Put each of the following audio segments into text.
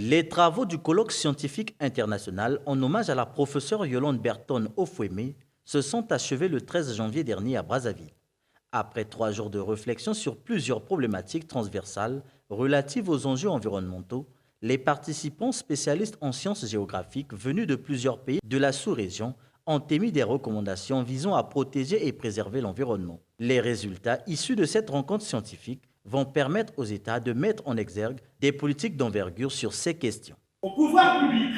Les travaux du colloque scientifique international en hommage à la professeure Yolande Berton Ofouémé se sont achevés le 13 janvier dernier à Brazzaville. Après 3 jours de réflexion sur plusieurs problématiques transversales relatives aux enjeux environnementaux, les participants spécialistes en sciences géographiques venus de plusieurs pays de la sous-région ont émis des recommandations visant à protéger et préserver l'environnement. Les résultats issus de cette rencontre scientifique vont permettre aux États de mettre en exergue des politiques d'envergure sur ces questions. Au pouvoir public,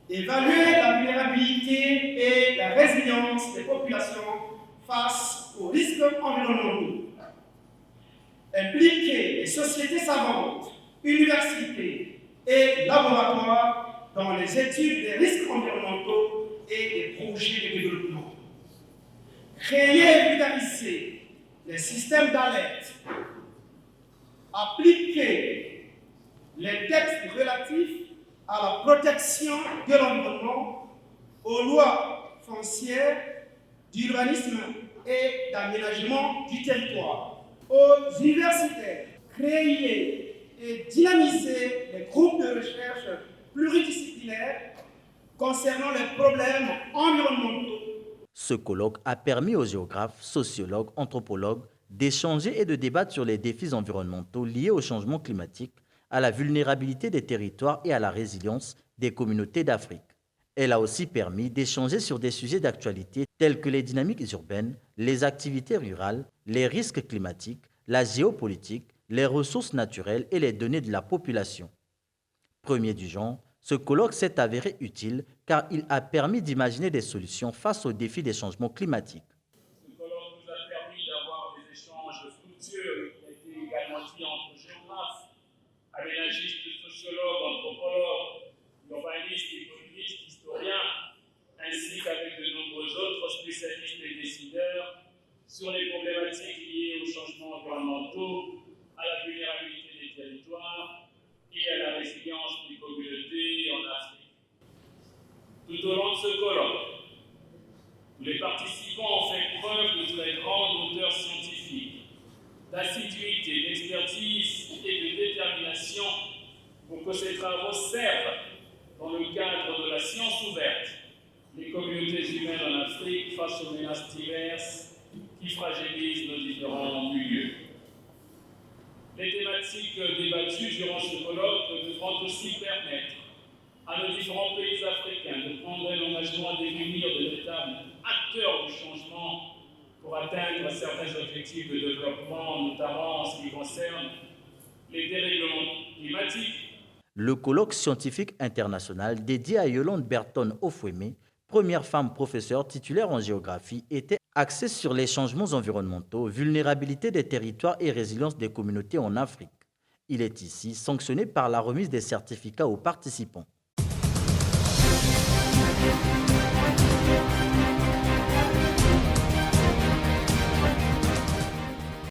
évaluer la vulnérabilité et la résilience des populations face aux risques environnementaux. Impliquer les sociétés savantes, universités et laboratoires dans les études des risques environnementaux et des projets de développement. Créer et vulgariser les systèmes d'alerte. Appliquer les textes relatifs à la protection de l'environnement, aux lois foncières, d'urbanisme et d'aménagement du territoire, aux universitaires, créer et dynamiser les groupes de recherche pluridisciplinaires concernant les problèmes environnementaux. Ce colloque a permis aux géographes, sociologues, anthropologues d'échanger et de débattre sur les défis environnementaux liés au changement climatique, à la vulnérabilité des territoires et à la résilience des communautés d'Afrique. Elle a aussi permis d'échanger sur des sujets d'actualité tels que les dynamiques urbaines, les activités rurales, les risques climatiques, la géopolitique, les ressources naturelles et les données de la population. Premier du genre, ce colloque s'est avéré utile car il a permis d'imaginer des solutions face aux défis des changements climatiques. Ce colloque nous a permis d'avoir des échanges fructueux qui ont été également dit entre géographes, aménagistes, sociologues, anthropologues, urbanistes, économistes, historiens, ainsi qu'avec de nombreux autres spécialistes et décideurs sur les problématiques liées aux changements environnementaux, à la vulnérabilité des territoires et à la résilience des communautés en Afrique. Tout au long de ce colloque, les participants ont fait preuve de très grande hauteur scientifique, d'assiduité, d'expertise et de détermination pour que ces travaux servent, dans le cadre de la science ouverte, les communautés humaines en Afrique face aux menaces diverses qui fragilisent nos différents milieux. Les thématiques débattues durant ce colloque devront aussi permettre à nos différents pays africains de prendre l'engagement de devenir de véritables acteurs du changement pour atteindre certains objectifs de développement, notamment en ce qui concerne les dérèglements climatiques. Le colloque scientifique international dédié à Yolande Berton Ofouémé, première femme professeure titulaire en géographie, était axé sur les changements environnementaux, vulnérabilité des territoires et résilience des communautés en Afrique. Il est ici sanctionné par la remise des certificats aux participants.